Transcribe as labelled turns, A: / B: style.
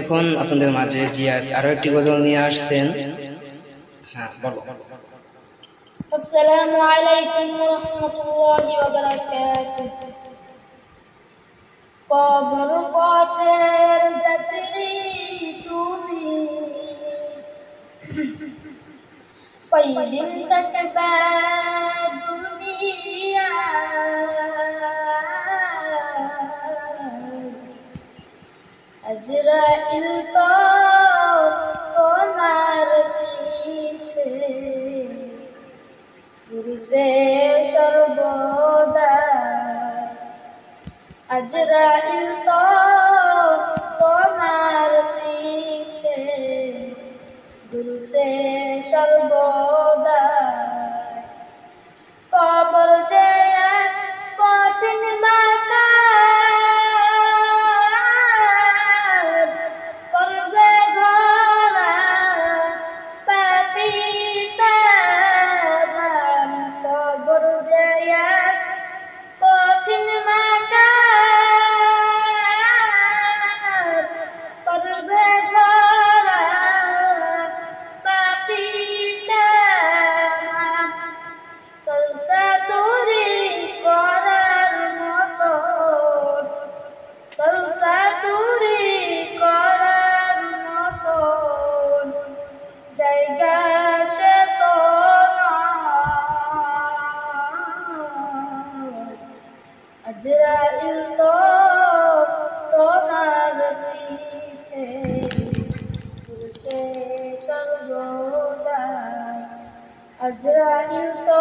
A: এখন আপনাদের মাঝে জিয়াদ আরো একটি গজল নিয়ে আসছেন। হ্যাঁ, বলো।
B: আসসালামু আলাইকুম ওয়া রাহমাতুল্লাহি ওয়া বারাকাতুহু। কবর পথের যাত্রী তুমি, কয়দিন থাকবে দুনিয়ায়, আজরাইল তো তোমার পিছে ঘুরছে সর্বদা, আজরাইল তো তোমার পিছে ঘুরছে সর্বদা। কবর যে কঠিন মাকার, করবে ঘোড়া পাপী তার। কবর যে কঠিন মাকার, করবে ঘোড়া পাপী তার। সলসা তুরি করার মতো, সলসা তুরি করার মতো জায়গা সে তো নয়, আজরাইল তো তোমার পিছে ঘুরছে সর্বদা, আজরাইল তো